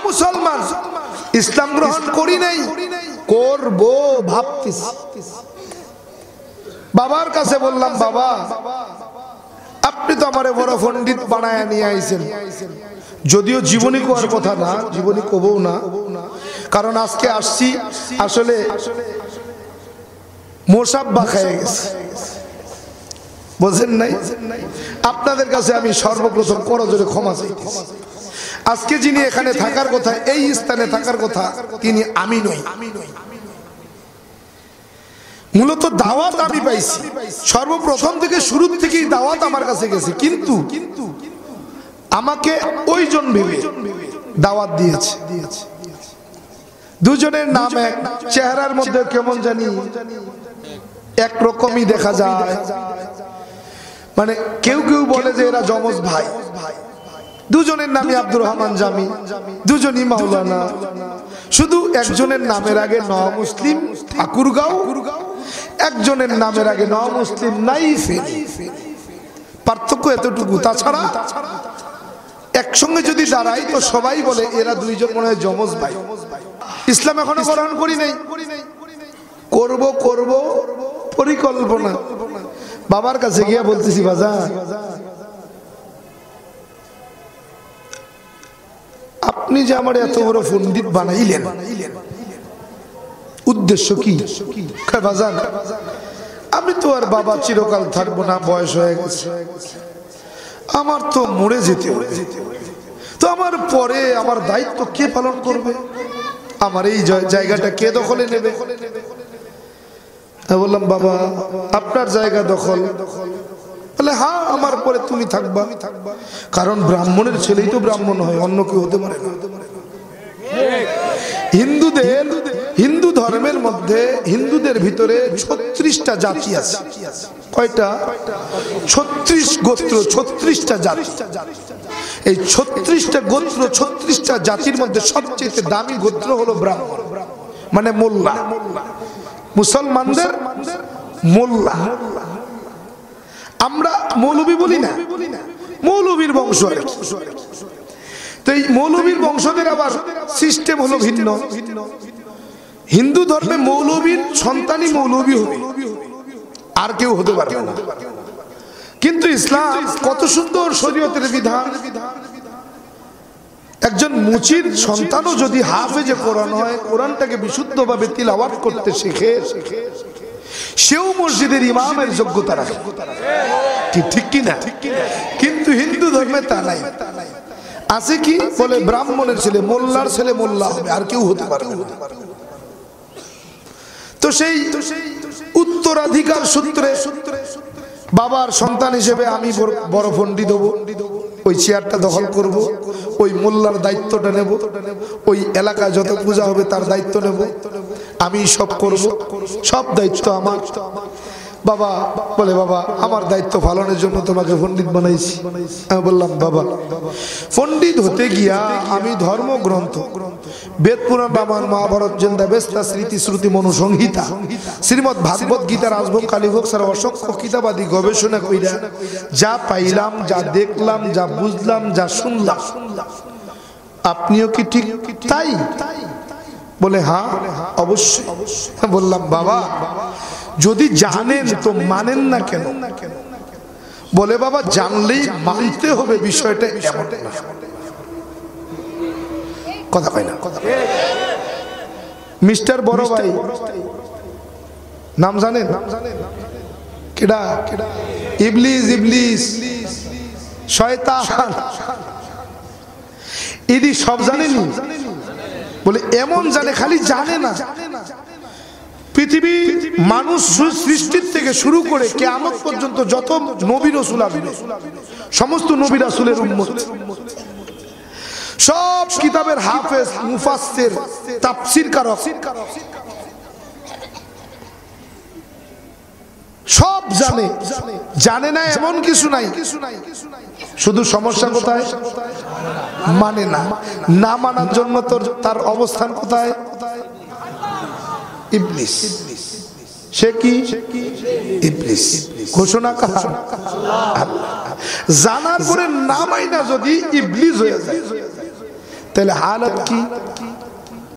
মুসলমান, ইসলাম গ্রহণ করি নাই, করব ভাবতেছি। বাবার কাছে বললাম, বাবা আপনি তো আমারে বড় পণ্ডিত বানায় নিয়ে আইছেন, যদিও জীবনী কোয়ার কথা না, জীবনী কবও না, কারণ আজকে আসছি আসলে মোসাব্বা খেয়ে গেছে, বুঝেন নাই? আপনাদের কাছে আমি সর্বপ্রথম করজোরে ক্ষমা চাইতেছি। আজকে যিনি এখানে থাকার কথা, এই স্থানে থাকার কথা, তিনি আমি নই। মূলত দাওয়াত আমি পাইছি, সর্বপ্রথম থেকে শুরু থেকেই দাওয়াত আমার কাছে গেছে, কিন্তু আমাকে ওইজন ভেবে দাওয়াত দিয়েছে। দুজনের নাম এক, চেহারার মধ্যে কেমন জানি একরকমই দেখা যায়, মানে কেউ কেউ বলে যে এরা যমজ ভাই। দুজনের নামই আব্দুর রহমান জামি, দুজনই মাওলানা, শুধু একজনের নামের আগে ন মুসলিম ঠাকুরগাঁও, একজনের নামের আগে ন মুসলিম নাইফে। পার্থক্য এতটুকু, তাছাড়া একসঙ্গে যদি দাঁড়াই তো সবাই বলে এরা দুইজন মনে হয় যমজ ভাই। ইসলাম এখনো গ্রহণ করি নাই, করব করব পরিকল্পনা। বাবার কাছে গিয়ে বলতেছি, বাজার আপনি যে আমার এত বড় পণ্ডিত বানাইলেন, উদ্দেশ্য কি? বাজার আমি তো আর বাবা চিরকাল থাকবো না, বয়স হয়ে গেছে, আমার তো মরে যেতে হবে, তো আমার পরে আমার দায়িত্ব কে পালন করবে? আমার এই জায়গাটা কে দখলে নেবে? বললাম, বাবা আপনার জায়গা দখল? বলে হ্যাঁ, আমার পরে তুমি থাকবা, কারণ ব্রাহ্মণের ছেলেই তো ব্রাহ্মণ হয়, অন্য কেউ হতে পারে না। হিন্দু ধর্মের মধ্যে হিন্দুদের ভিতরে 36টা জাতি আছে। কয়টা? 36 গোত্র, 36টা জাতি। এই 36টা গোত্র, 36টা জাতির মধ্যে সবচেয়ে দামি গোত্র হলো ব্রাহ্মণ, মানে মোল্লা। মুসলমানদের মোল্লা, আমরা মৌলবী বলি না, মৌলবীর বংশ আর কি। তো এই মৌলবীর বংশদের আবার সিস্টেম হলো ভিন্ন। হিন্দু ধর্মে মৌলবীর সন্তানই মৌলবী হবে, আর কেউ হতে পারবে না। কিন্তু ইসলাম কত সুন্দর শরীয়তের বিধান। একজন মুচির সন্তানও যদি হাফেজে কোরআন হয়, কোরআনটাকে বিশুদ্ধভাবে তিলাওয়াত করতে শেখে, সেও মসজিদের ইমামের যোগ্যতা রাখে, ঠিক কি না? কিন্তু হিন্দু ধর্মে তা নাই। আছে কি? বলে ব্রাহ্মণের ছেলে, মোল্লার ছেলে মোল্লা হবে, আর কেউ হতে পারবে না। তো সেই উত্তরাধিকার সূত্রে বাবার সন্তান হিসেবে আমি বড় পণ্ডিত হব, ওই চেয়ারটা দখল করব, ওই মোল্লার দায়িত্বটা নেব, ওই এলাকায় যত পূজা হবে তার দায়িত্ব নেব, আমি সব করব, সব দায়িত্ব আমার। বাবা বলে, বাবা আমার দায়িত্ব পালনের জন্য তোমাকে পণ্ডিত বানাইছি। আমি বললাম, বাবা পণ্ডিত হতে গিয়া আমি ধর্মগ্রন্থ বেদ পুরাণ রামায়ণ মহাভারত জেন্দা বেস্তা স্মৃতি শ্রুতি মনুসংহিতা শ্রীমৎ ভাগবত গীতা রাজভোগ কালীভোগ সারা অসংখ্য কিতাবাদি গবেষণা কইরা যা পাইলাম, যা দেখলাম, যা বুঝলাম, যা শুনলাম, আপনিও কি ঠিক তাই? বলে হ্যাঁ অবশ্যই। বললাম, বাবা যদি জানেন তো মানেন না কেন? বলে, বাবা জানলেই মানতে হবে, বিষয়টা এমন না। কথা কয় না। মিস্টার বড় ভাই নাম জানেন? কেডা? ইবলিস, ইবলিস শয়তান, ইদি সব জানেনি? বলে এমন জানে, খালি জানে না, পৃথিবী মানুষ সৃষ্টির থেকে শুরু করে কিয়ামত পর্যন্ত যত নবী রাসূল আসবে, সমস্ত নবী রাসূলের উম্মত, সব কিতাবের হাফেজ, মুফাসসির, তাফসীরকারক, সব জানে। জানে না এমন কিছু নাই, শুধু সমস্যা কোথায়? মানে না। না মানার জন্য তার অবস্থান কোথায়? ইবলিস। সে কি? ইবলিস। ঘোষণা কার? আল্লাহ। জানার পরে না মাইনা যদি ইবলিস হয়ে যায়, তাহলে হালত কি?